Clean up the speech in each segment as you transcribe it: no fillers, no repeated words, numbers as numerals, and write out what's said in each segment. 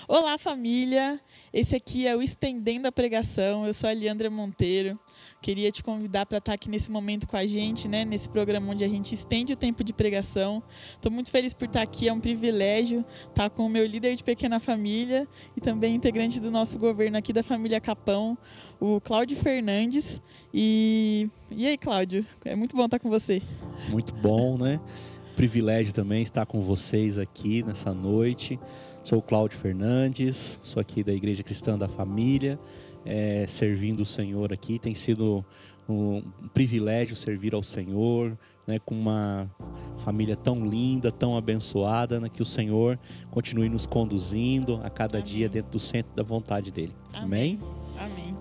Olá, família! Esse aqui é o Estendendo a Pregação. Eu sou a Leandra Monteiro. Queria te convidar para estar aqui nesse momento com a gente, né? Nesse programa onde a gente estende o tempo de pregação. Estou muito feliz por estar aqui. É um privilégio estar com o meu líder de pequena família e também integrante do nosso governo aqui da família Capão, o Cláudio Fernandes. E aí, Cláudio? É muito bom estar com você. Muito bom, né? Privilégio também estar com vocês aqui nessa noite. Sou o Cláudio Fernandes, sou aqui da Igreja Cristã da Família, servindo o Senhor aqui. Tem sido um privilégio servir ao Senhor, né, com uma família tão linda, tão abençoada, né, que o Senhor continue nos conduzindo a cada Amém. dia dentro do centro da vontade dEle. Amém? Amém.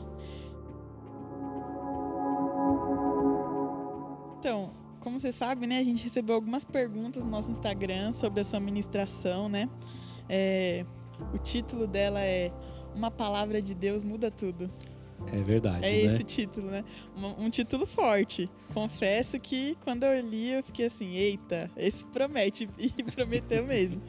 Então, como você sabe, né, a gente recebeu algumas perguntas no nosso Instagram sobre a sua ministração, né? O título dela é Uma Palavra de Deus Muda Tudo. É verdade, É né? esse título, né? Um título forte. Confesso que quando eu li, eu fiquei assim, eita, esse promete, e prometeu mesmo.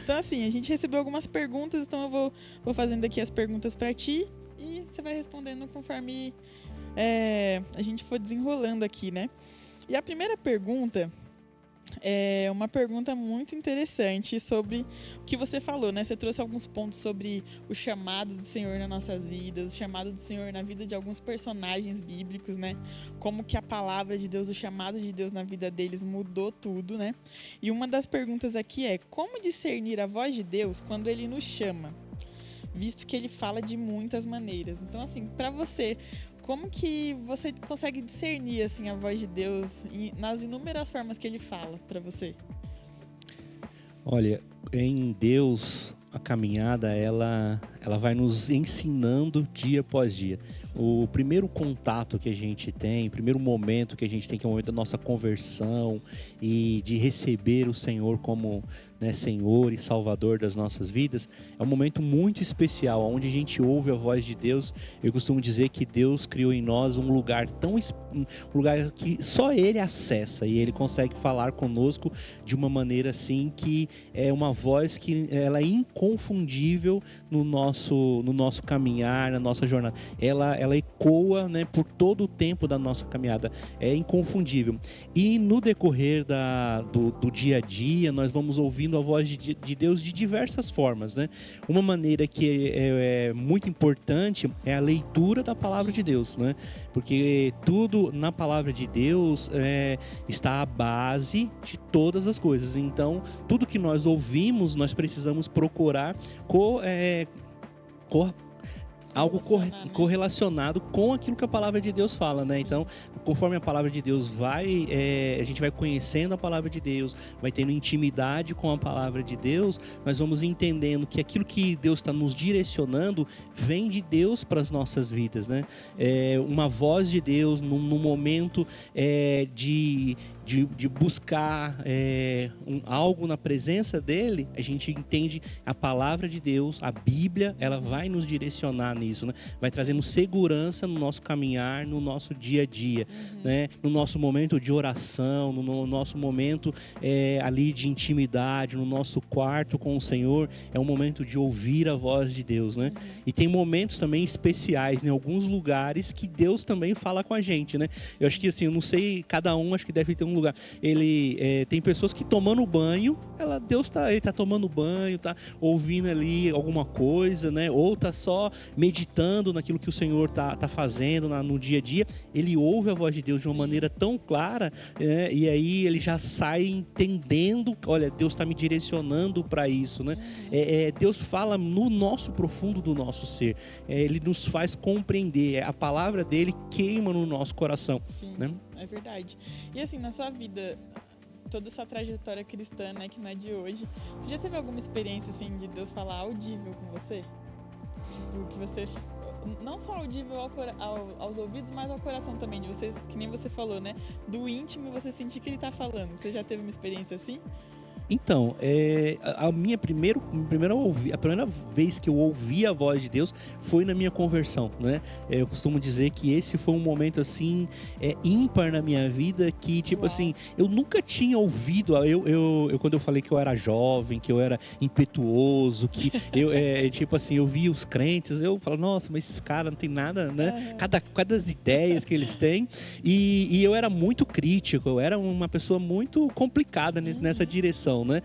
Então, assim, a gente recebeu algumas perguntas, então eu vou fazendo aqui as perguntas para ti e você vai respondendo conforme a gente for desenrolando aqui, né? E a primeira pergunta é uma pergunta muito interessante sobre o que você falou, né? Você trouxe alguns pontos sobre o chamado do Senhor nas nossas vidas, o chamado do Senhor na vida de alguns personagens bíblicos, né? Como que a palavra de Deus, o chamado de Deus na vida deles mudou tudo, né? E uma das perguntas aqui é: como discernir a voz de Deus quando Ele nos chama? Visto que Ele fala de muitas maneiras. Então, assim, para você, como que você consegue discernir assim a voz de Deus nas inúmeras formas que Ele fala para você? Olha, em Deus a caminhada ela vai nos ensinando dia após dia. O primeiro contato que a gente tem, o primeiro momento que a gente tem, que é o momento da nossa conversão e de receber o Senhor como, né, Senhor e Salvador das nossas vidas, é um momento muito especial, onde a gente ouve a voz de Deus. Eu costumo dizer que Deus criou em nós um lugar um lugar que só Ele acessa e Ele consegue falar conosco de uma maneira assim que é uma voz que ela é inconfundível no nosso caminhar, na nossa jornada. Ela ecoa, né, por todo o tempo da nossa caminhada, é inconfundível. E no decorrer do dia a dia, nós vamos ouvindo a voz de Deus de diversas formas, né? Uma maneira que é muito importante é a leitura da palavra de Deus, né? Porque tudo na palavra de Deus está à base de todas as coisas. Então, tudo que nós ouvimos, nós precisamos procurar algo correlacionado com aquilo que a palavra de Deus fala, né? Então, conforme a palavra de Deus a gente vai conhecendo a palavra de Deus, vai tendo intimidade com a palavra de Deus, nós vamos entendendo que aquilo que Deus está nos direcionando vem de Deus para as nossas vidas, né? Uma voz de Deus num momento de buscar algo na presença dele, a gente entende a palavra de Deus, a Bíblia, ela vai nos direcionar nisso, né? Vai trazendo segurança no nosso caminhar, no nosso dia a dia, né? No nosso momento de oração, no nosso momento ali de intimidade, no nosso quarto com o Senhor, é um momento de ouvir a voz de Deus, né? E tem momentos também especiais em alguns lugares que Deus também fala com a gente, né? Eu acho que assim, eu não sei, cada um acho que deve ter um lugar. Tem pessoas que tomando banho, Deus ele tá tomando banho, tá ouvindo ali alguma coisa, né? Ou tá só meditando naquilo que o Senhor tá fazendo no dia a dia. Ele ouve a voz de Deus de uma maneira tão clara, e aí ele já sai entendendo, olha, Deus está me direcionando para isso, né? Deus fala no nosso profundo do nosso ser. Ele nos faz compreender. A palavra dele queima no nosso coração. Sim, né? É verdade. E assim, na sua vida, toda a sua trajetória cristã, né, que não é de hoje, você já teve alguma experiência assim de Deus falar audível com você? Tipo, que você não só audível aos ouvidos, mas ao coração também, de vocês, que nem você falou, né? Do íntimo você sentir que ele tá falando. Você já teve uma experiência assim? Então, a primeira vez que eu ouvi a voz de Deus foi na minha conversão, né? Eu costumo dizer que esse foi um momento, assim, ímpar na minha vida, que, tipo assim, eu nunca tinha ouvido, quando eu falei que eu era jovem, que eu era impetuoso, que tipo assim, eu via os crentes, eu falo, nossa, mas esses caras não tem nada, né? Cada as ideias que eles têm, e eu era muito crítico, eu era uma pessoa muito complicada nessa direção, né?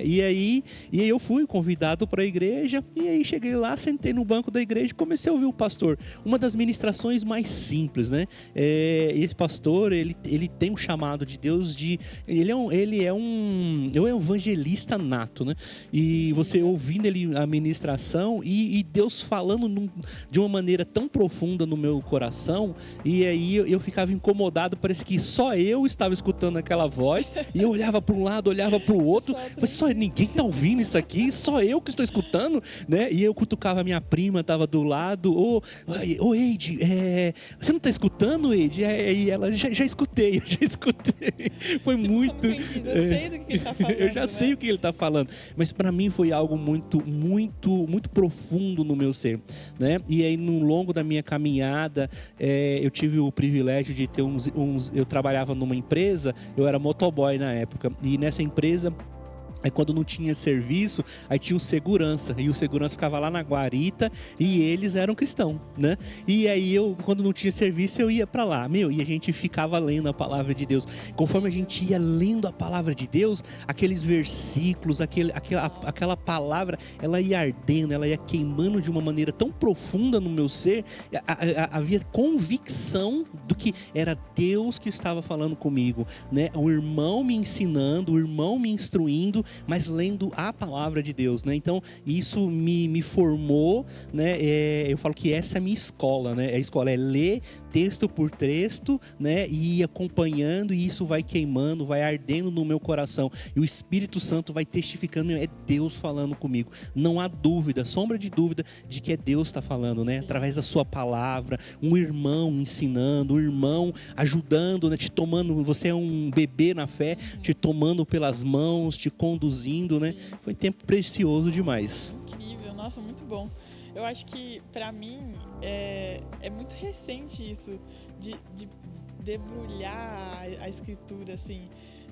E aí eu fui convidado para a igreja, e aí cheguei lá, sentei no banco da igreja e comecei a ouvir o pastor. Uma das ministrações mais simples, né? Esse pastor, ele tem um chamado de Deus ele é um evangelista nato, né? E você ouvindo a ministração e Deus falando de uma maneira tão profunda no meu coração, e aí eu ficava incomodado, parece que só eu estava escutando aquela voz, e eu olhava para um lado, olhava para o outro, mas só ninguém está ouvindo isso aqui, só eu que estou escutando, né? E eu cutucava a minha prima, estava do lado, ô Eide, você não está escutando, Eide? E ela, já escutei. Foi tipo, muito... Como quem diz, eu sei do que ele está falando. Eu já sei o que ele está falando, mas para mim foi algo muito, muito, muito profundo no meu ser, né? E aí, no longo da minha caminhada, eu tive o privilégio de ter eu trabalhava numa empresa, eu era motoboy na época, e nessa empresa, quando não tinha serviço, aí tinha o segurança, e o segurança ficava lá na guarita, e eles eram cristãos, né? E aí quando não tinha serviço, eu ia pra lá, e a gente ficava lendo a palavra de Deus. Conforme a gente ia lendo a palavra de Deus, aqueles versículos, aquela palavra, ela ia ardendo, ela ia queimando de uma maneira tão profunda no meu ser, havia convicção do que era Deus que estava falando comigo, né? O irmão me ensinando, o irmão me instruindo, mas lendo a palavra de Deus, né? Então isso me formou, né? Eu falo que essa é a minha escola, né? A escola é ler texto por texto, né? E ir acompanhando, e isso vai queimando, vai ardendo no meu coração, e o Espírito Santo vai testificando, é Deus falando comigo. Não há dúvida, sombra de dúvida de que é Deus que está falando, né? Através da sua palavra, um irmão ensinando, um irmão ajudando, né? Te tomando, você é um bebê na fé, te tomando pelas mãos, te conduzindo, né? Foi um tempo precioso demais. Incrível, nossa, muito bom. Eu acho que, pra mim, é muito recente isso, de debulhar a escritura, assim,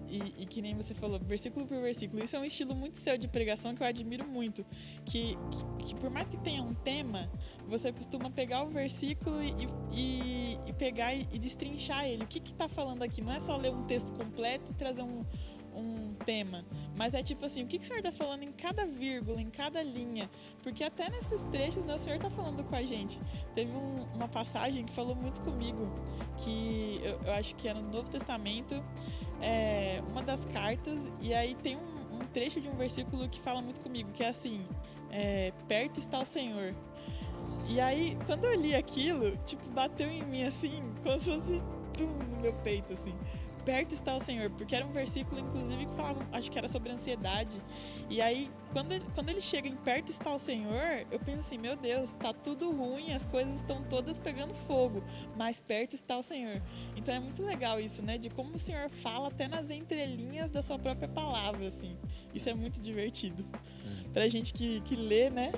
e que nem você falou, versículo por versículo. Isso é um estilo muito seu de pregação que eu admiro muito, que por mais que tenha um tema, você costuma pegar o versículo e pegar e destrinchar ele. O que tá falando aqui? Não é só ler um texto completo e trazer um tema, mas é tipo assim, o que o Senhor tá falando em cada vírgula, em cada linha, porque até nesses trechos, né, o Senhor tá falando com a gente. Teve uma passagem que falou muito comigo, que eu acho que era no Novo Testamento, uma das cartas, e aí tem um trecho de um versículo que fala muito comigo, que é assim, perto está o Senhor. E aí, quando eu li aquilo, tipo, bateu em mim assim, como se fosse no meu peito, assim. Perto está o Senhor, porque era um versículo, inclusive, que falava, acho que era sobre ansiedade. E aí, quando ele chega em perto está o Senhor, eu penso assim, meu Deus, tá tudo ruim, as coisas estão todas pegando fogo, mas perto está o Senhor. Então é muito legal isso, né, de como o Senhor fala até nas entrelinhas da sua própria palavra, assim. Isso é muito divertido. Pra gente que lê, né?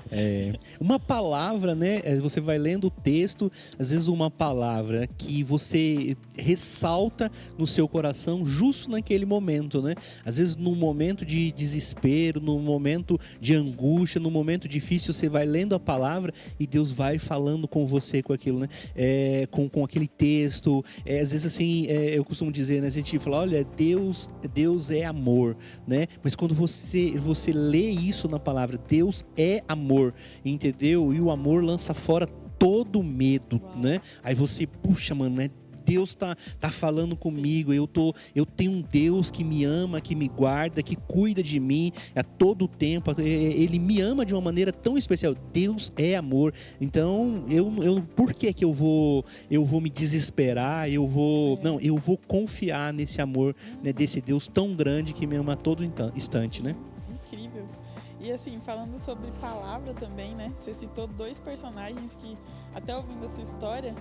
Uma palavra, né? Você vai lendo o texto, às vezes uma palavra que você ressalta no seu coração justo naquele momento, né? Às vezes num momento de desespero, num momento de angústia, num momento difícil, você vai lendo a palavra e Deus vai falando com você com aquilo, né? Com aquele texto. Às vezes assim, eu costumo dizer, né? A gente fala, olha, Deus é amor, né? Mas quando você lê isso na palavra, Deus é amor, entendeu? E o amor lança fora todo medo, né? Aí você, puxa, mano, né? Deus tá falando comigo, eu tenho um Deus que me ama, que me guarda, que cuida de mim a todo tempo, Ele me ama de uma maneira tão especial. Deus é amor. Então, por que eu vou me desesperar? Eu vou confiar nesse amor, né, desse Deus tão grande que me ama a todo instante, né? Incrível. E assim, falando sobre palavra também, né? Você citou 2 personagens que, até ouvindo a sua história,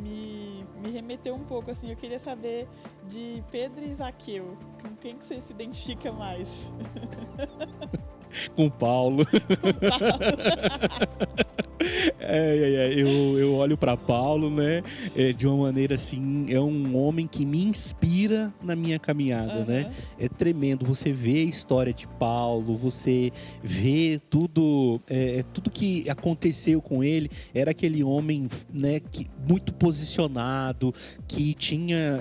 me me remeteu um pouco, assim, eu queria saber de Pedro e Zaqueu, com quem que você se identifica mais? Com Paulo. Eu olho para Paulo, né? De uma maneira assim, é um homem que me inspira na minha caminhada, né? É tremendo. Você vê a história de Paulo, você vê tudo que aconteceu com ele. Era aquele homem, né? Muito posicionado, que tinha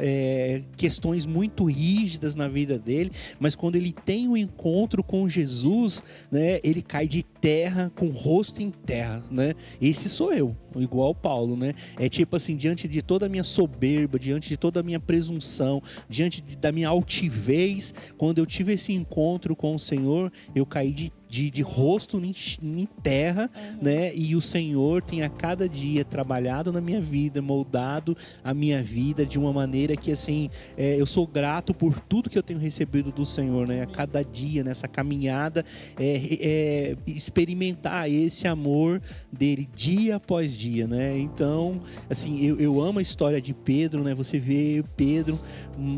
questões muito rígidas na vida dele, mas quando ele tem um encontro com Jesus, né? Ele cai de terra, com o rosto em terra, né? Esse sou eu, igual Paulo, né? É tipo assim, diante de toda a minha soberba, diante de toda a minha presunção, diante da minha altivez, quando eu tive esse encontro com o Senhor, eu caí de rosto em terra, né? E o Senhor tem a cada dia trabalhado na minha vida, moldado a minha vida de uma maneira que, assim, eu sou grato por tudo que eu tenho recebido do Senhor, né? A cada dia, nessa caminhada, experimentar esse amor dele dia após dia, né? Então, assim, eu amo a história de Pedro, né? Você vê Pedro,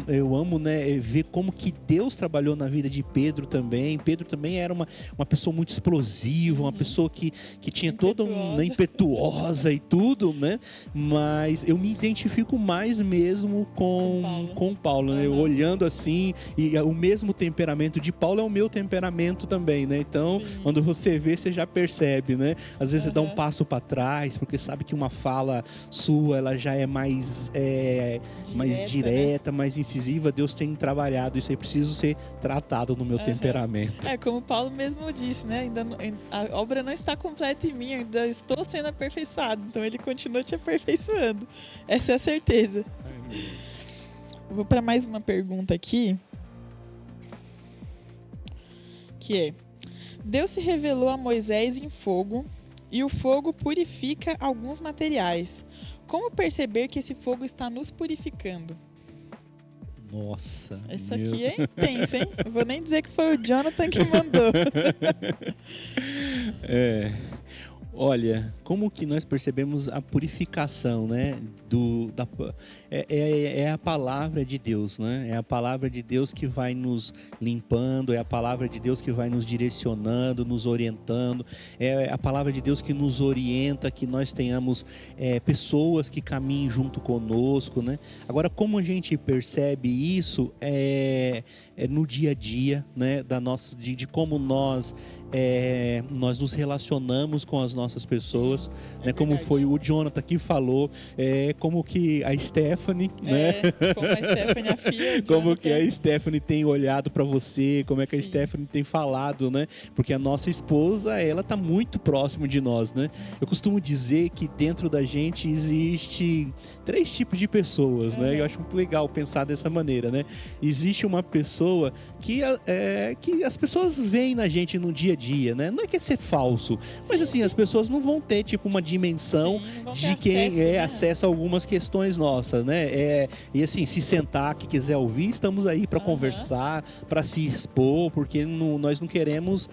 eu amo, né? Ver como que Deus trabalhou na vida de Pedro também. Pedro também era uma pessoa muito explosiva, uma pessoa que tinha toda uma impetuosa e tudo, né? Mas eu me identifico mais mesmo com Paulo, né? Olhando assim, e o mesmo temperamento de Paulo é o meu temperamento também, né? Então, quando você vê, você já percebe, né? Às vezes você dá um passo para trás, porque sabe que uma fala sua, ela já é mais direta, né? Mais incisiva. Deus tem trabalhado isso aí, preciso ser tratado no meu temperamento. Como Paulo mesmo disse, né? A obra não está completa em mim, ainda estou sendo aperfeiçoado. Então ele continua te aperfeiçoando. Essa é a certeza. Vou para mais uma pergunta aqui. Que é: Deus se revelou a Moisés em fogo, e o fogo purifica alguns materiais. Como perceber que esse fogo está nos purificando? Nossa. Essa aqui é intensa, hein? Não vou nem dizer que foi o Jonathan que mandou. Olha, como que nós percebemos a purificação, né? É a palavra de Deus, né? É a palavra de Deus que vai nos limpando, é a palavra de Deus que vai nos direcionando, nos orientando, é a palavra de Deus que nos orienta, que nós tenhamos pessoas que caminhem junto conosco, né? Agora, como a gente percebe isso no dia a dia, né? De como nós nos relacionamos com as nossas pessoas, né? Como foi o Jonathan que falou, como que a Stephanie, né? Como a Stephanie, a filha, como que a Stephanie tem olhado para você, como é que a Stephanie tem falado, né? Porque a nossa esposa, ela tá muito próximo de nós, né? Eu costumo dizer que dentro da gente existe 3 tipos de pessoas, né? Eu acho muito legal pensar dessa maneira, né? Existe uma pessoa que as pessoas veem na gente no dia a dia, né? Não é que é ser falso, mas assim, as pessoas não vão ter tipo uma dimensão de quem acessa algumas questões nossas, né? E assim, se sentar, que quiser ouvir, estamos aí para conversar, para se expor, porque nós não queremos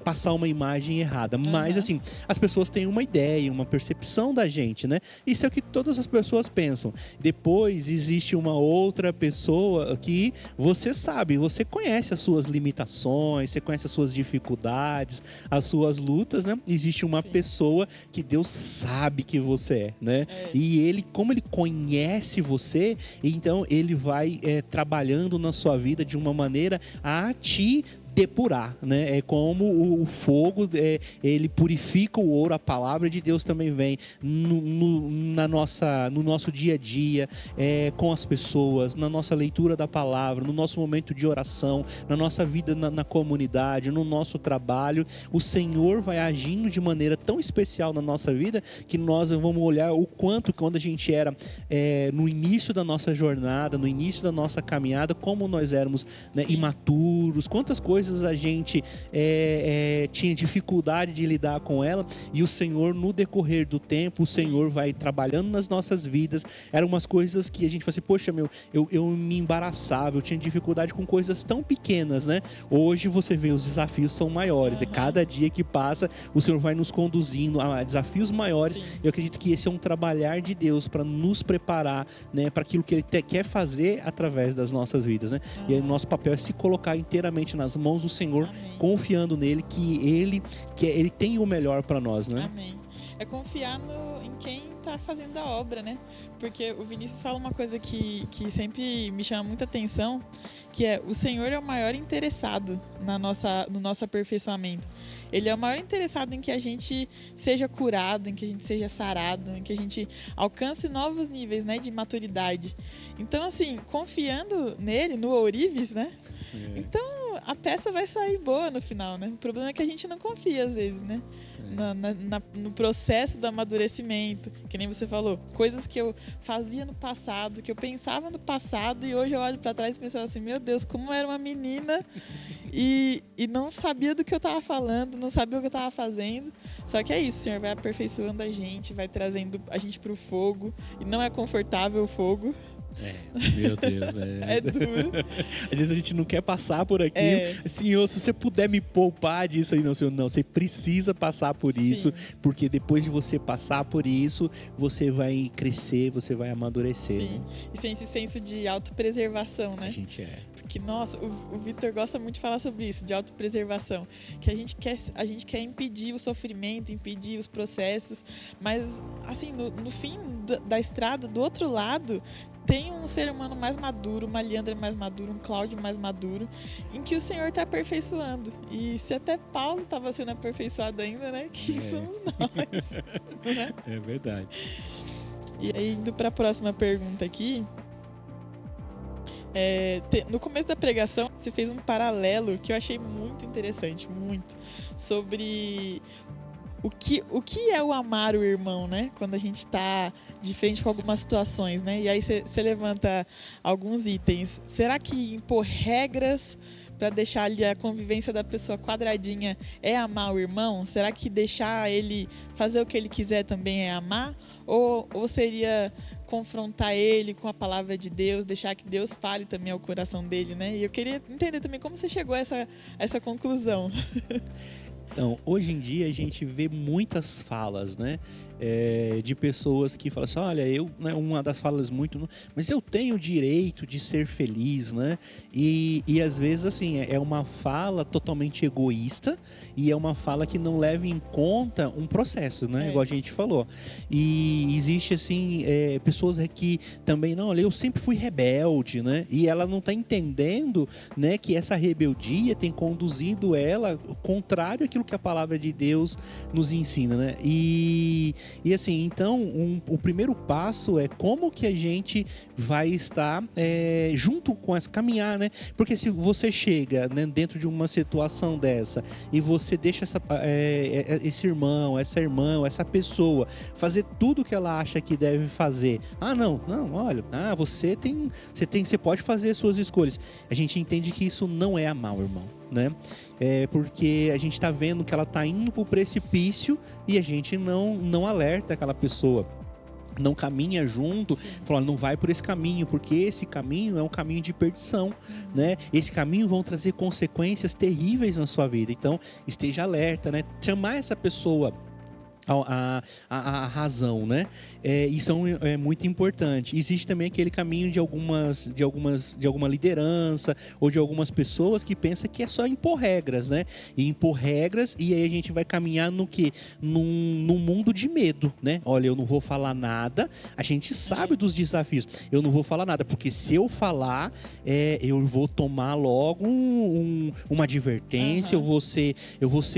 passar uma imagem errada. Mas assim, as pessoas têm uma ideia, uma percepção da gente, né? Isso é o que todas as pessoas pensam. Depois existe uma outra pessoa que você sabe, você conhece as suas limitações, você conhece as suas dificuldades, as suas lutas, né? Existe uma pessoa que Deus sabe que você é, né? E ele, como ele conhece você, então ele vai trabalhando na sua vida de uma maneira a te depurar, né? É como o fogo, ele purifica o ouro. A palavra de Deus também vem no nosso dia a dia, com as pessoas, na nossa leitura da palavra, no nosso momento de oração, na nossa vida na comunidade, no nosso trabalho. O Senhor vai agindo de maneira tão especial na nossa vida que nós vamos olhar o quanto, quando a gente era no início da nossa jornada, no início da nossa caminhada, como nós éramos, né, imaturos, quantas coisas coisas a gente tinha dificuldade de lidar com ela, e o Senhor, no decorrer do tempo, o Senhor vai trabalhando nas nossas vidas. Eram umas coisas que a gente fala assim, poxa, eu me embaraçava, eu tinha dificuldade com coisas tão pequenas, né? Hoje você vê, os desafios são maiores, e cada dia que passa, o Senhor vai nos conduzindo a desafios maiores. Eu acredito que esse é um trabalhar de Deus para nos preparar, né, para aquilo que Ele quer fazer através das nossas vidas, né? E aí, o nosso papel é se colocar inteiramente nas mãos do Senhor, confiando nele, que Ele tem o melhor para nós, né? Amém. É confiar em quem está fazendo a obra, né? Porque o Vinícius fala uma coisa que sempre me chama muita atenção, que é: o Senhor é o maior interessado no nosso aperfeiçoamento. Ele é o maior interessado em que a gente seja curado, em que a gente seja sarado, em que a gente alcance novos níveis, né, de maturidade. Então, assim, confiando nele, no ourives, né? Então, a peça vai sair boa no final, né? O problema é que a gente não confia às vezes, né? No processo do amadurecimento, que nem você falou, coisas que eu fazia no passado, que eu pensava no passado, e hoje eu olho pra trás e pensava assim, meu Deus, como eu era uma menina e não sabia do que eu tava falando, não sabia o que eu tava fazendo. Só que é isso, o Senhor vai aperfeiçoando a gente, vai trazendo a gente pro fogo, e não é confortável o fogo. Meu Deus, é duro. Às vezes a gente não quer passar por aquilo. Senhor, se você puder me poupar disso aí, não, Senhor, não, você precisa passar por isso, porque depois de você passar por isso, você vai crescer, você vai amadurecer. Sim, e sem esse senso de autopreservação, né? A gente Porque, nossa, o Vitor gosta muito de falar sobre isso, de autopreservação, que a gente quer impedir o sofrimento, impedir os processos, mas, assim, no fim da estrada, do outro lado, tem um ser humano mais maduro, uma Leandra mais madura, um Cláudio mais maduro, em que o Senhor está aperfeiçoando. E se até Paulo estava sendo aperfeiçoado ainda, né? Quem somos nós? Né? É verdade. E aí, indo para a próxima pergunta aqui. No começo da pregação, você fez um paralelo que eu achei muito interessante, muito, sobre o que é o amar o irmão, né? Quando a gente está de frente com algumas situações, né? E aí você levanta alguns itens. Será que impor regras para deixar ali a convivência da pessoa quadradinha é amar o irmão? Será que deixar ele fazer o que ele quiser também é amar? Ou seria confrontar ele com a palavra de Deus, deixar que Deus fale também ao coração dele, né? E eu queria entender também como você chegou a essa conclusão. Então, hoje em dia a gente vê muitas falas, né? De pessoas que falam assim, olha, né, uma das falas muito, mas eu tenho o direito de ser feliz, né? E às vezes, assim, é uma fala totalmente egoísta, e é uma fala que não leva em conta um processo, né? Igual a gente falou. E existe, assim, pessoas que também, não, olha, eu sempre fui rebelde, né? E ela não está entendendo, né, que essa rebeldia tem conduzido ela contrário àquilo que a palavra de Deus nos ensina, né? E assim, então, o primeiro passo é como que a gente vai estar junto com essa, caminhar, né? Porque se você chega, né, dentro de uma situação dessa e você deixa esse irmão, essa irmã, essa pessoa fazer tudo que ela acha que deve fazer. Não, olha, você pode fazer as suas escolhas. A gente entende que isso não é amar o irmão, né? Porque a gente está vendo que ela está indo para o precipício e a gente não alerta aquela pessoa, não caminha junto, fala, não vai por esse caminho, porque esse caminho é um caminho de perdição, né? Esse caminho vão trazer consequências terríveis na sua vida. Então, esteja alerta, né? Chamar essa pessoa a razão, né? Isso é muito importante. Existe também aquele caminho de alguma liderança ou de algumas pessoas que pensam que é só impor regras, né? E impor regras, e aí a gente vai caminhar no quê? Num mundo de medo, né? Olha, eu não vou falar nada, a gente sabe dos desafios. Eu não vou falar nada, porque se eu falar, eu vou tomar logo uma advertência, eu vou ser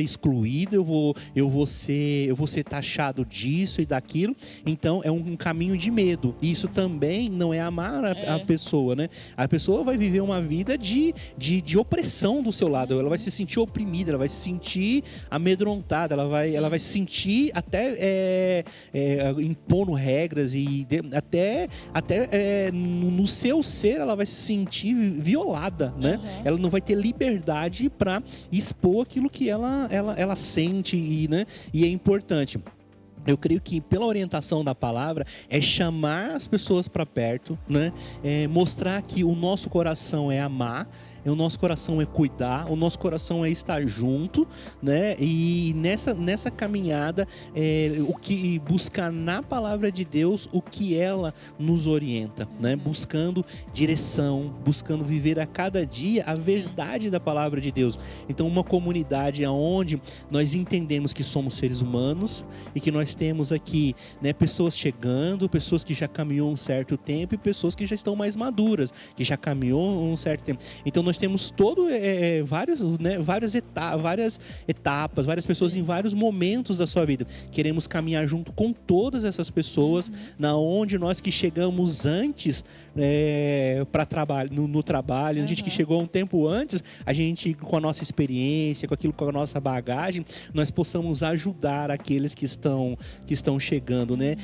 excluído, eu vou ser ser taxado disso e daquilo. Então é um caminho de medo. E isso também não é amar a pessoa, né? A pessoa vai viver uma vida de opressão do seu lado. Ela vai se sentir oprimida, ela vai se sentir amedrontada, ela vai se sentir até impondo regras e até no seu ser ela vai se sentir violada, né? Ela não vai ter liberdade para expor aquilo que ela sente né? E é importante. Eu creio que pela orientação da palavra é chamar as pessoas para perto, né? Mostrar que o nosso coração é amar, o nosso coração é cuidar, o nosso coração é estar junto, né? E nessa caminhada, o que buscar na palavra de Deus o que ela nos orienta, né? Buscando direção, buscando viver a cada dia a verdade da palavra de Deus. Então, uma comunidade onde nós entendemos que somos seres humanos e que nós temos aqui, né, pessoas chegando, pessoas que já caminhou um certo tempo e pessoas que já estão mais maduras, que já caminhou um certo tempo. Então, nós temos várias etapas, várias pessoas em vários momentos da sua vida. Queremos caminhar junto com todas essas pessoas, na onde nós que chegamos antes para trabalho, no trabalho, a gente que chegou um tempo antes, a gente com a nossa experiência, com a nossa bagagem, nós possamos ajudar aqueles que estão chegando, né?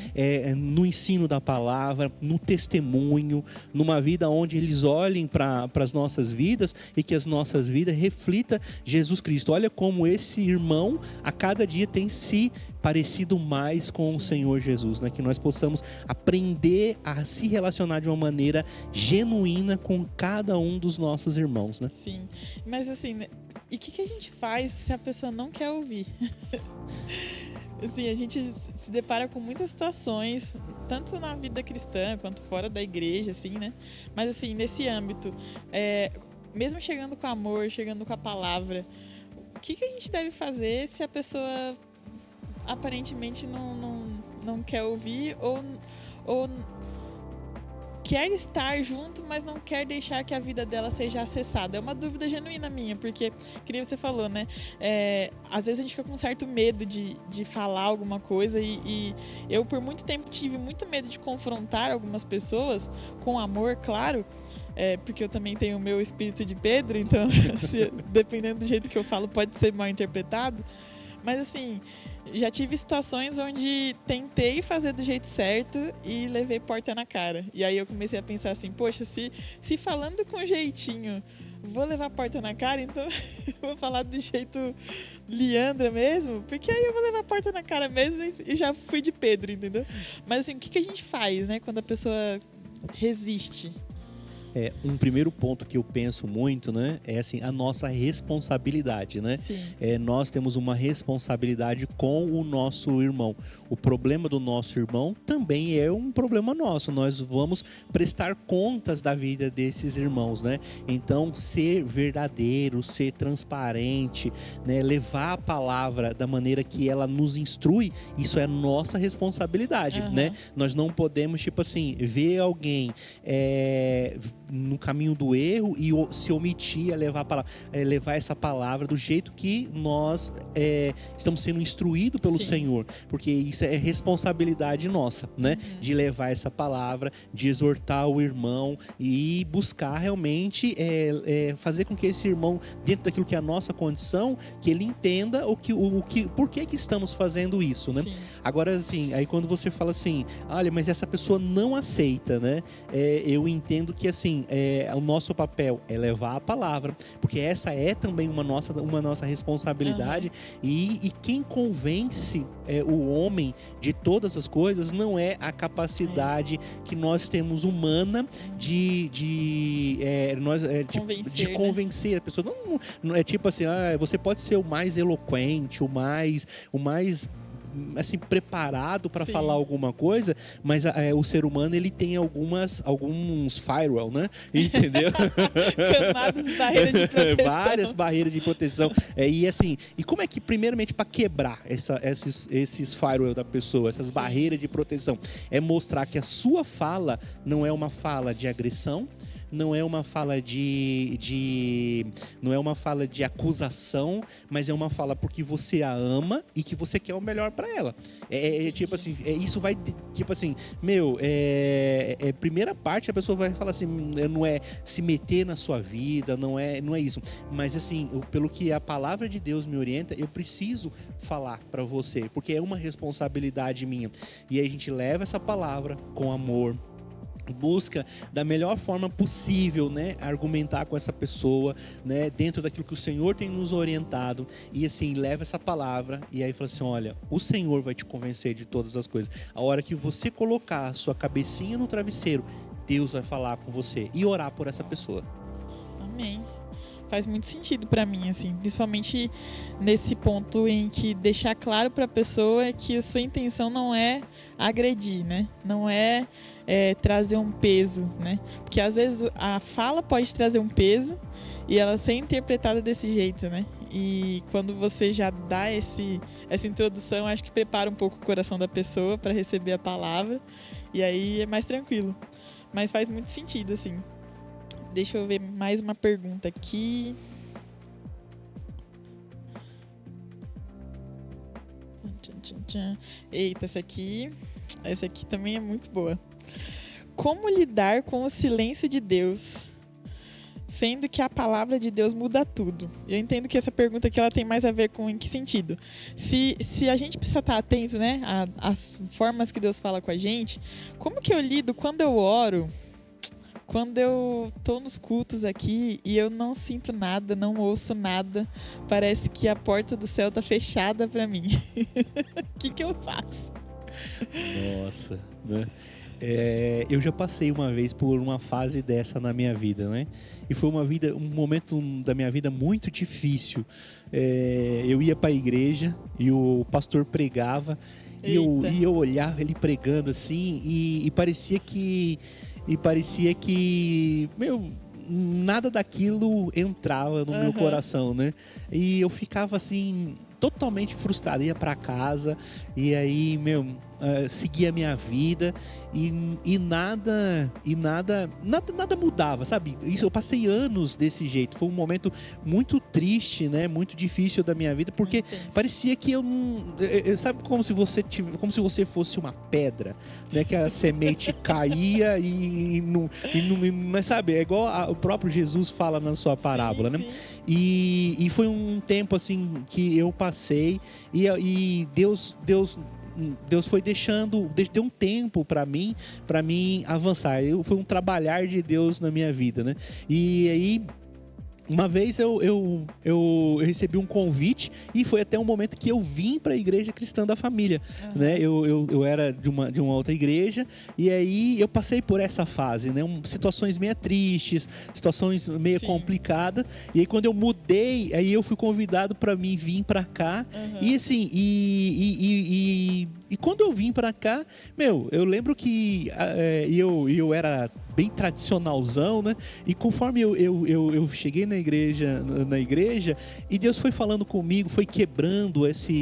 No ensino da palavra, no testemunho, numa vida onde eles olhem para as nossas vidas e que as nossas vidas reflitam Jesus Cristo. Olha como esse irmão a cada dia tem se parecido mais com o Senhor Jesus, né? Que nós possamos aprender a se relacionar de uma maneira genuína com cada um dos nossos irmãos, né? Sim, mas assim, e o que a gente faz se a pessoa não quer ouvir? Assim, a gente se depara com muitas situações, tanto na vida cristã quanto fora da igreja, assim, né? Mas assim, nesse âmbito, mesmo chegando com amor, chegando com a palavra, o que a gente deve fazer se a pessoa aparentemente não quer ouvir ou quer estar junto, mas não quer deixar que a vida dela seja acessada? É uma dúvida genuína minha, porque, que nem você falou, né? Às vezes a gente fica com um certo medo de falar alguma coisa e eu, por muito tempo, tive muito medo de confrontar algumas pessoas, com amor, claro, porque eu também tenho o meu espírito de Pedro, então, dependendo do jeito que eu falo, pode ser mal interpretado. Mas assim, já tive situações onde tentei fazer do jeito certo e levei porta na cara. E aí eu comecei a pensar assim, poxa, se falando com jeitinho vou levar porta na cara, então eu vou falar do jeito Leandra mesmo, porque aí eu vou levar porta na cara mesmo e já fui de Pedro, entendeu? Mas assim, o que a gente faz, né, quando a pessoa resiste? Um primeiro ponto que eu penso muito, né, é assim, a nossa responsabilidade, né? Sim. Nós temos uma responsabilidade com o nosso irmão. O problema do nosso irmão também é um problema nosso. Nós vamos prestar contas da vida desses irmãos, né? Então, ser verdadeiro, ser transparente, né, levar a palavra da maneira que ela nos instrui, isso é nossa responsabilidade, né? Nós não podemos, tipo assim, ver alguém no caminho do erro e se omitir a levar essa palavra do jeito que nós estamos sendo instruídos pelo Senhor, porque isso é responsabilidade nossa, né? De levar essa palavra, de exortar o irmão e buscar realmente fazer com que esse irmão, dentro daquilo que é a nossa condição, que ele entenda por que estamos fazendo isso, né? Agora, assim, aí quando você fala assim, olha, mas essa pessoa não aceita, né? Eu entendo que, assim, o nosso papel é levar a palavra, porque essa é também uma nossa responsabilidade, e quem convence o homem de todas as coisas não é a capacidade que nós temos humana de convencer, né? A pessoa. Não é tipo assim, você pode ser o mais eloquente, o mais assim, preparado para falar alguma coisa, mas o ser humano, ele tem alguns firewall, né? Entendeu? Camadas e barreiras de proteção. Várias barreiras de proteção. E assim, e como é que, primeiramente, para quebrar esses firewall da pessoa, essas barreiras de proteção, é mostrar que a sua fala não é uma fala de agressão, não é uma fala não é uma fala de acusação, mas é uma fala porque você a ama e que você quer o melhor para ela. Tipo assim, isso vai, tipo assim, primeira parte a pessoa vai falar assim, não é se meter na sua vida, não é isso. Mas assim, pelo que a palavra de Deus me orienta, eu preciso falar para você, porque é uma responsabilidade minha. E aí a gente leva essa palavra com amor, busca da melhor forma possível, né, argumentar com essa pessoa, né, dentro daquilo que o Senhor tem nos orientado, e assim, leva essa palavra, e aí fala assim, olha, o Senhor vai te convencer de todas as coisas. A hora que você colocar a sua cabecinha no travesseiro, Deus vai falar com você e orar por essa pessoa. Amém. Faz muito sentido pra mim, assim, principalmente nesse ponto em que deixar claro pra pessoa que a sua intenção não é agredir, né? Não é trazer um peso, né? Porque às vezes a fala pode trazer um peso e ela ser interpretada desse jeito, né? E quando você já dá essa introdução, acho que prepara um pouco o coração da pessoa para receber a palavra e aí é mais tranquilo. Mas faz muito sentido, assim. Deixa eu ver mais uma pergunta aqui. Eita, essa aqui também é muito boa. Como lidar com o silêncio de Deus, sendo que a palavra de Deus muda tudo? Eu entendo que essa pergunta aqui ela tem mais a ver com em que sentido. Se a gente precisa estar atento, né, às formas que Deus fala com a gente, como que eu lido quando eu oro, quando eu tô nos cultos aqui e eu não sinto nada, não ouço nada, parece que a porta do céu tá fechada para mim? O que eu faço? Nossa, né? Eu já passei uma vez por uma fase dessa na minha vida, né? E foi um momento da minha vida muito difícil. Eu ia para a igreja e o pastor pregava e eu olhava ele pregando assim e parecia que nada daquilo entrava no meu coração, né? E eu ficava assim totalmente frustrado, ia para casa e aí, seguia a minha vida e nada mudava, sabe? Isso, eu passei anos desse jeito. Foi um momento muito triste, né? Muito difícil da minha vida, porque parecia que eu não... sabe como se você fosse uma pedra, né? Que a semente caía mas sabe, é igual o próprio Jesus fala na sua parábola, né? E foi um tempo assim que eu passei e Deus foi deu um tempo para mim avançar. Foi um trabalhar de Deus na minha vida, né? E aí uma vez eu recebi um convite e foi até um momento que eu vim para a Igreja Cristã da Família, né? Eu era de uma outra igreja e aí eu passei por essa fase, né? Situações meio tristes, situações meio complicadas. E aí quando eu mudei, aí eu fui convidado para mim vir para cá e assim e quando eu vim para cá, eu lembro que eu era bem tradicionalzão, né? E conforme eu cheguei na igreja e Deus foi falando comigo, foi quebrando essa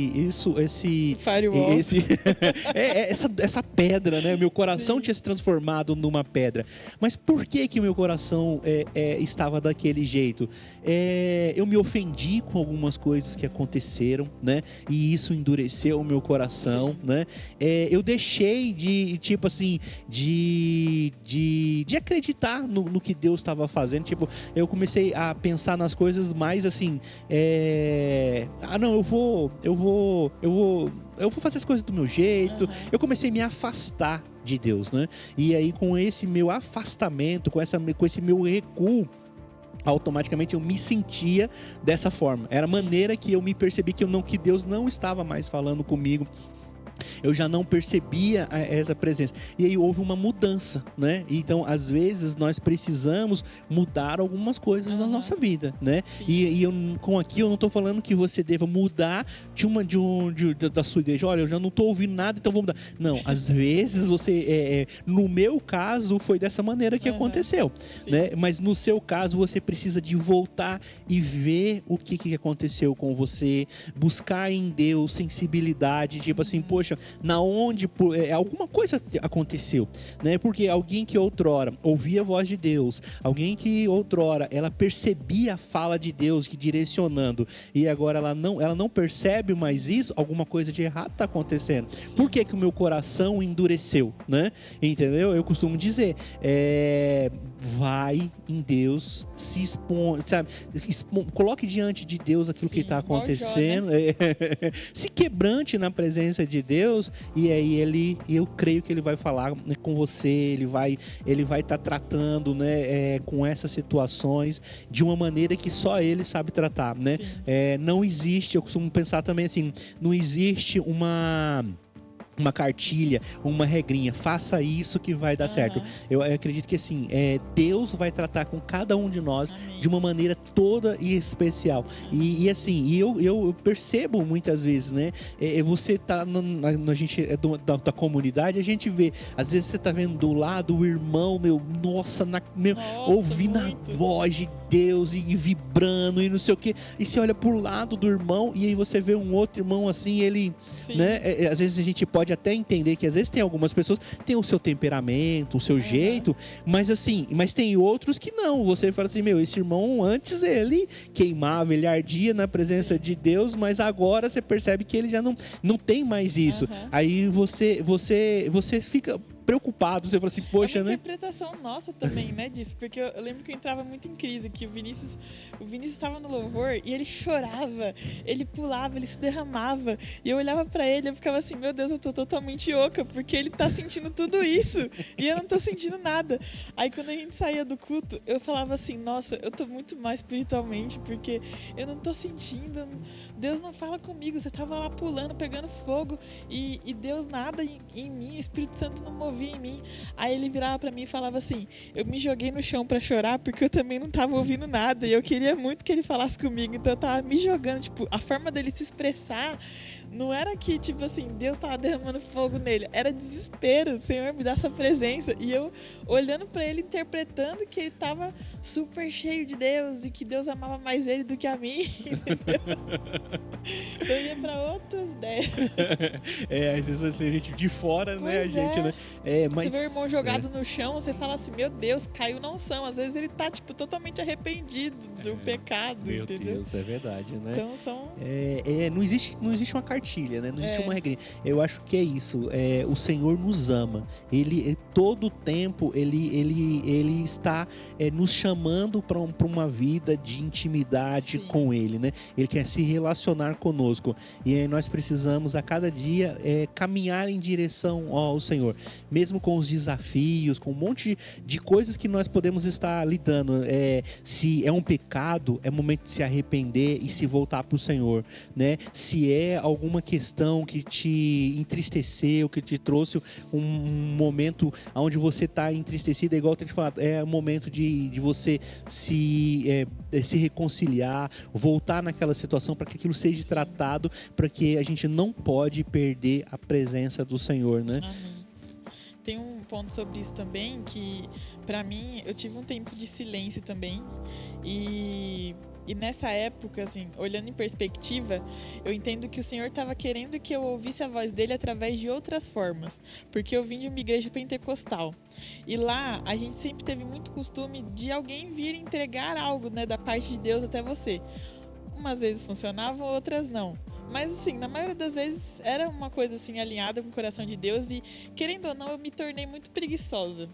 pedra, né? Meu coração tinha se transformado numa pedra. Mas por que o meu coração estava daquele jeito? Eu me ofendi com algumas coisas que aconteceram, né? E isso endureceu o meu coração, né? Eu deixei de acreditar no que Deus estava fazendo. Tipo, eu comecei a pensar nas coisas mais assim, eu vou fazer as coisas do meu jeito. Eu comecei a me afastar de Deus, né? E aí com esse meu afastamento, com esse meu recuo, automaticamente eu me sentia dessa forma. Era a maneira que eu me percebi que Deus não estava mais falando comigo. Eu já não percebia essa presença. E aí houve uma mudança, né? Então, às vezes, nós precisamos mudar algumas coisas na nossa vida, né? E eu não estou falando que você deva mudar da sua igreja. Olha, eu já não estou ouvindo nada, então vou mudar. Não, às vezes você... no meu caso, foi dessa maneira que aconteceu, né? Mas no seu caso, você precisa de voltar e ver o que aconteceu com você, buscar em Deus sensibilidade, tipo assim, poxa, brecha, alguma coisa aconteceu, né? Porque alguém que outrora ouvia a voz de Deus, alguém que outrora ela percebia a fala de Deus que direcionando, e agora ela não percebe mais isso, alguma coisa de errado está acontecendo. Por que o meu coração endureceu, né? Entendeu? Eu costumo dizer, vai em Deus, se expõe, sabe? Coloque diante de Deus aquilo que está acontecendo, Jó, né? Se quebrante na presença de Deus, e aí eu creio que ele vai falar, né, com você, ele vai estar tratando, né, com essas situações de uma maneira que só ele sabe tratar, né? Não existe, eu costumo pensar também assim, não existe uma cartilha, uma regrinha, faça isso que vai dar certo. Eu acredito que assim, Deus vai tratar com cada um de nós de uma maneira toda e especial. E assim, eu percebo muitas vezes, né? Você tá a gente da comunidade, a gente vê, às vezes você tá vendo do lado o irmão, ouvindo a voz de Deus e vibrando e não sei o que, e você olha pro lado do irmão e aí você vê um outro irmão assim, ele, né? Às vezes a gente pode até entender que às vezes tem algumas pessoas que têm o seu temperamento, o seu jeito, mas tem outros que não. Você fala assim, esse irmão antes ele queimava, ele ardia na presença de Deus, mas agora você percebe que ele já não tem mais isso. Aí você fica preocupado, você fala assim, poxa, né? É uma interpretação nossa também, né, disso, porque eu lembro que eu entrava muito em crise, que o Vinícius estava no louvor e ele chorava, ele pulava, ele se derramava, e eu olhava pra ele e eu ficava assim, meu Deus, eu tô totalmente oca, porque ele tá sentindo tudo isso, e eu não tô sentindo nada. Aí quando a gente saía do culto, eu falava assim, nossa, eu tô muito mais espiritualmente, porque eu não tô sentindo, Deus não fala comigo, você tava lá pulando, pegando fogo, e Deus nada em mim, o Espírito Santo não movia em mim. Aí ele virava pra mim e falava assim, eu me joguei no chão pra chorar porque eu também não tava ouvindo nada e eu queria muito que ele falasse comigo, então eu tava me jogando, tipo, a forma dele se expressar não era que, tipo assim, Deus tava derramando fogo nele, era desespero, Senhor, me dá sua presença, e eu olhando pra ele, interpretando que ele tava super cheio de Deus e que Deus amava mais ele do que a mim, entendeu? Eu ia pra outras ideias. Às vezes assim, a gente de fora, pois, né, a gente, né? Mas, você vê o irmão jogado no chão, você fala assim, meu Deus, caiu na unção. Às vezes ele tá, tipo, totalmente arrependido do pecado, meu entendeu? Meu Deus, é verdade, né? Então são... não existe uma cartilha, né? Não existe uma regrinha. Eu acho que é isso. O Senhor nos ama. Ele, todo o tempo, ele está nos chamando para uma vida de intimidade com Ele, né? Ele quer se relacionar conosco. E nós precisamos, a cada dia, caminhar em direção ao Senhor. Mesmo com os desafios, com um monte de coisas que nós podemos estar lidando. Se é um pecado, é momento de se arrepender e se voltar para o Senhor, né? Se é alguma questão que te entristeceu, que te trouxe um momento onde você está entristecido, igual eu tenho te falado, é o momento de você se reconciliar, voltar naquela situação para que aquilo seja tratado, para que a gente não pode perder a presença do Senhor, né? Amém. Tem um ponto sobre isso também, que pra mim, eu tive um tempo de silêncio também, e nessa época, assim, olhando em perspectiva, eu entendo que o Senhor estava querendo que eu ouvisse a voz dele através de outras formas, porque eu vim de uma igreja pentecostal, e lá a gente sempre teve muito costume de alguém vir entregar algo, né, da parte de Deus até você. Umas vezes funcionavam, outras não. Mas assim, na maioria das vezes era uma coisa assim alinhada com o coração de Deus e, querendo ou não, eu me tornei muito preguiçosa.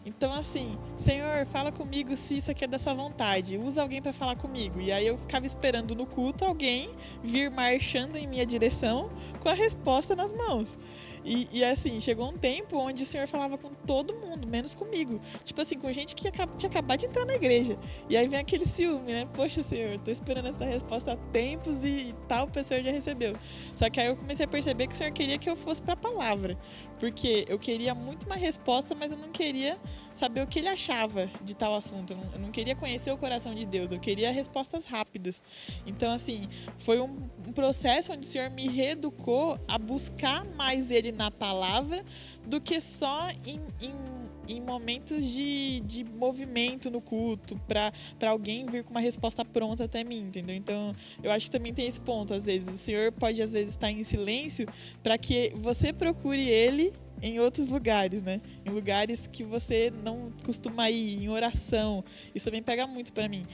Então assim, Senhor, fala comigo se isso aqui é da sua vontade, usa alguém para falar comigo. E aí eu ficava esperando no culto alguém vir marchando em minha direção com a resposta nas mãos. E assim, chegou um tempo onde o Senhor falava com todo mundo, menos comigo. Tipo assim, com gente que tinha acabado de entrar na igreja. E aí vem aquele ciúme, né? Poxa, Senhor, tô esperando essa resposta há tempos e tal pessoa já recebeu. Só que aí eu comecei a perceber que o Senhor queria que eu fosse pra palavra. Porque eu queria muito uma resposta, mas eu não queria saber o que ele achava de tal assunto. Eu não queria conhecer o coração de Deus, eu queria respostas rápidas. Então, assim, foi um processo onde o Senhor me reeducou a buscar mais Ele na palavra do que só em em momentos de movimento no culto, para alguém vir com uma resposta pronta até mim, entendeu? Então, eu acho que também tem esse ponto, às vezes. O Senhor pode, às vezes, estar em silêncio para que você procure Ele em outros lugares, né? Em lugares que você não costuma ir, em oração. Isso também pega muito para mim.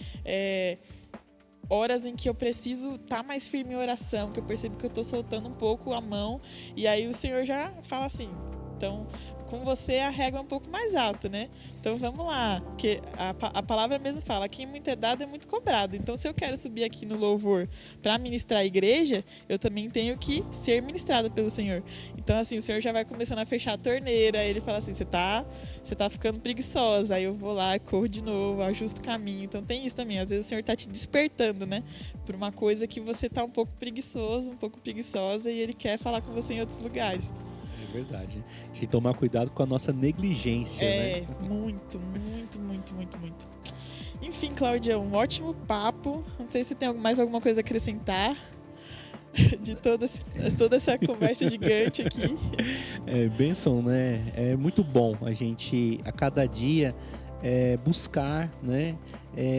Horas em que eu preciso estar mais firme em oração, que eu percebo que eu estou soltando um pouco a mão, e aí o Senhor já fala assim, então, com você a régua é um pouco mais alta, né? Então vamos lá, porque a palavra mesmo fala, quem muito é dado é muito cobrado. Então, se eu quero subir aqui no louvor para ministrar a igreja, eu também tenho que ser ministrada pelo Senhor. Então, assim, o Senhor já vai começando a fechar a torneira, aí ele fala assim, você tá ficando preguiçosa, aí eu vou lá, corro de novo, ajusto o caminho. Então tem isso também, às vezes o Senhor tá te despertando, né? Por uma coisa que você tá um pouco preguiçoso, um pouco preguiçosa, e ele quer falar com você em outros lugares. É verdade. A gente tem que tomar cuidado com a nossa negligência, né? Muito. Enfim, Cláudia, um ótimo papo. Não sei se tem mais alguma coisa a acrescentar de toda essa conversa gigante aqui. Bênção, né? É muito bom a gente, a cada dia, buscar, né?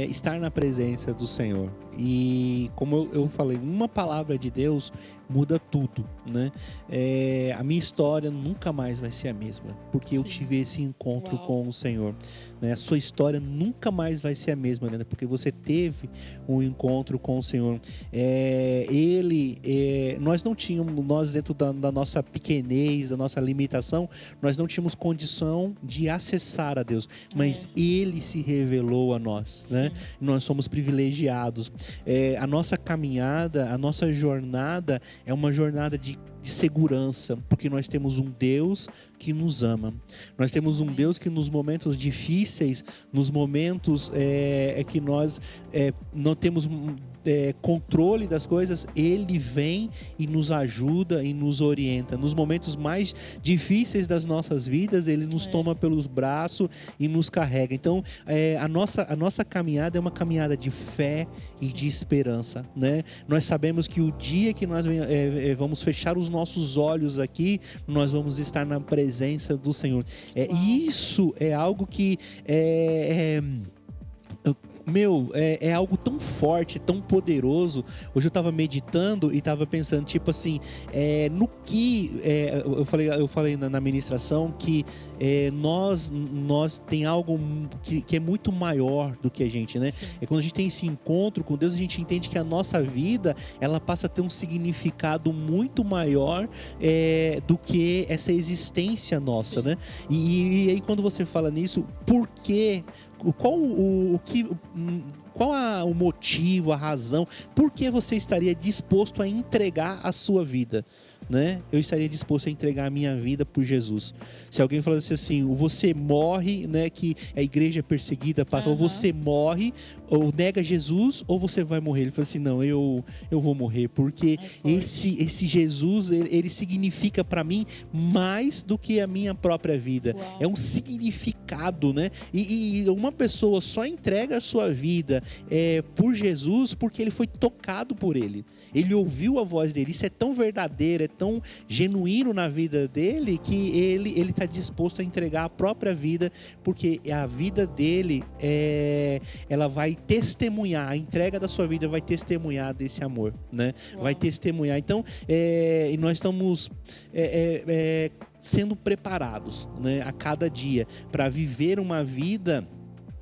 Estar na presença do Senhor. E como eu falei, uma palavra de Deus muda tudo, né? A minha história nunca mais vai ser a mesma, porque eu tive esse encontro com o Senhor, né? A sua história nunca mais vai ser a mesma, né? Porque você teve um encontro com o Senhor. Nós não tínhamos, nós dentro da nossa pequenez, da nossa limitação, nós não tínhamos condição de acessar a Deus, mas Ele se revelou a nós, né? Nós somos privilegiados. A nossa caminhada, a nossa jornada é uma jornada de segurança, porque nós temos um Deus que nos ama. Nós temos um Deus que nos momentos difíceis, nos momentos que nós não temos controle das coisas, Ele vem e nos ajuda e nos orienta. Nos momentos mais difíceis das nossas vidas, Ele nos toma pelos braços e nos carrega. Então, a nossa caminhada é uma caminhada de fé e de esperança, né? Nós sabemos que o dia que nós vamos fechar os nossos olhos aqui, nós vamos estar na presença do Senhor. Isso é algo que é algo tão forte, tão poderoso. Hoje eu estava meditando e estava pensando, tipo assim, no que eu falei na ministração que nós tem algo que é muito maior do que a gente, né? Quando a gente tem esse encontro com Deus, a gente entende que a nossa vida, ela passa a ter um significado muito maior do que essa existência nossa, né? E aí quando você fala nisso, por quê? Qual o motivo, a razão, por que você estaria disposto a entregar a sua vida, né? Eu estaria disposto a entregar a minha vida por Jesus. Se alguém falasse assim, você morre, né, que a igreja é perseguida, passa, ou você morre, ou nega Jesus, ou você vai morrer. Ele falou assim, não, eu vou morrer, porque esse Jesus, ele significa para mim mais do que a minha própria vida. Uau. É um significado, né? E uma pessoa só entrega a sua vida por Jesus porque ele foi tocado por ele. Ele ouviu a voz dele. Isso é tão verdadeiro, é tão genuíno na vida dele, que ele está disposto a entregar a própria vida, porque a vida dele ela vai testemunhar, a entrega da sua vida vai testemunhar desse amor, né? Vai testemunhar. Então, e nós estamos sendo preparados, né, a cada dia para viver uma vida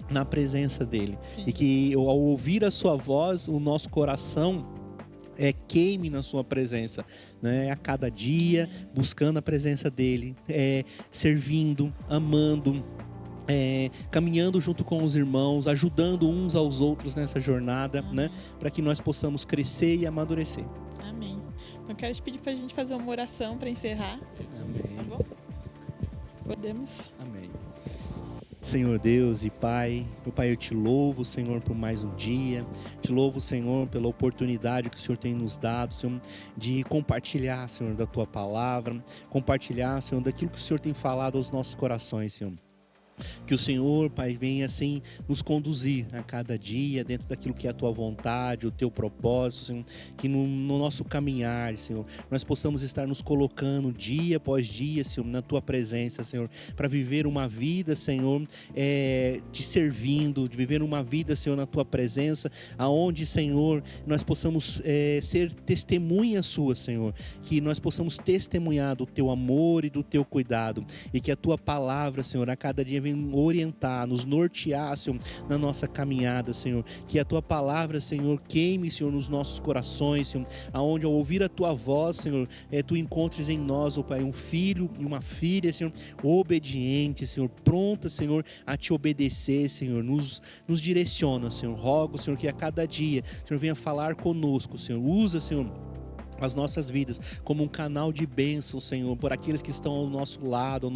na presença dele. Sim. E que ao ouvir a sua voz, o nosso coração queime na sua presença, né? A cada dia, buscando a presença dele, servindo, amando, caminhando junto com os irmãos, ajudando uns aos outros nessa jornada, né? Para que nós possamos crescer e amadurecer. Amém. Então quero te pedir para a gente fazer uma oração para encerrar. Amém. Tá bom? Podemos? Amém. Senhor Deus e Pai, meu Pai, eu te louvo, Senhor, por mais um dia, te louvo, Senhor, pela oportunidade que o Senhor tem nos dado, Senhor, de compartilhar, Senhor, da Tua palavra, compartilhar, Senhor, daquilo que o Senhor tem falado aos nossos corações, Senhor. Que o Senhor, Pai, venha assim nos conduzir a cada dia dentro daquilo que é a tua vontade, o teu propósito, Senhor. Que no nosso caminhar, Senhor, nós possamos estar nos colocando dia após dia, Senhor, na tua presença, Senhor, para viver uma vida, Senhor, te servindo, de viver uma vida, Senhor, na tua presença, aonde, Senhor, nós possamos ser testemunhas suas, Senhor, que nós possamos testemunhar do teu amor e do teu cuidado, e que a tua palavra, Senhor, a cada dia venha orientar, nos nortear, Senhor, na nossa caminhada, Senhor, que a tua palavra, Senhor, queime, Senhor, nos nossos corações, Senhor, aonde ao ouvir a tua voz, Senhor, tu encontres em nós, ó Pai, um filho e uma filha, Senhor, obediente, Senhor, pronta, Senhor, a te obedecer, Senhor, nos direciona, Senhor, rogo, Senhor, que a cada dia, Senhor, venha falar conosco, Senhor, usa, Senhor, as nossas vidas como um canal de bênção, Senhor, por aqueles que estão ao nosso lado,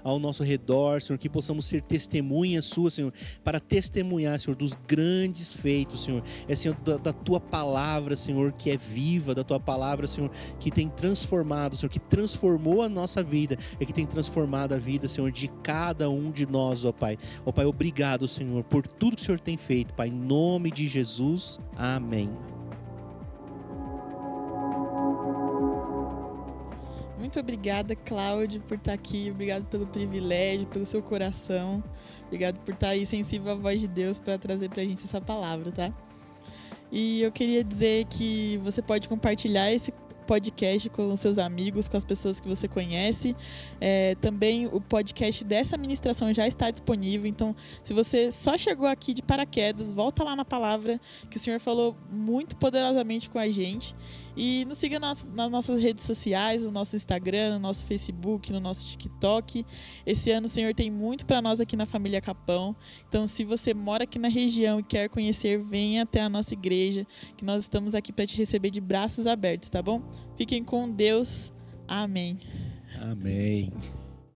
ao nosso redor, Senhor, que possamos ser testemunhas suas, Senhor, para testemunhar, Senhor, dos grandes feitos, Senhor, Senhor, da tua palavra, Senhor, que é viva, da tua palavra, Senhor, que tem transformado, Senhor, que transformou a nossa vida e que tem transformado a vida, Senhor, de cada um de nós, ó Pai. Ó Pai, obrigado, Senhor, por tudo que o Senhor tem feito, Pai, em nome de Jesus, amém. Muito obrigada, Cláudio, por estar aqui. Obrigado pelo privilégio, pelo seu coração. Obrigado por estar aí sensível à voz de Deus para trazer para a gente essa palavra, tá? E eu queria dizer que você pode compartilhar esse podcast com os seus amigos, com as pessoas que você conhece. Também o podcast dessa ministração já está disponível, então se você só chegou aqui de paraquedas, volta lá na palavra que o Senhor falou muito poderosamente com a gente, e nos siga nas nossas redes sociais, no nosso Instagram, no nosso Facebook, no nosso TikTok. Esse ano o Senhor tem muito para nós aqui na família Capão, então se você mora aqui na região e quer conhecer, venha até a nossa igreja, que nós estamos aqui para te receber de braços abertos, tá bom? Fiquem com Deus. Amém. Amém.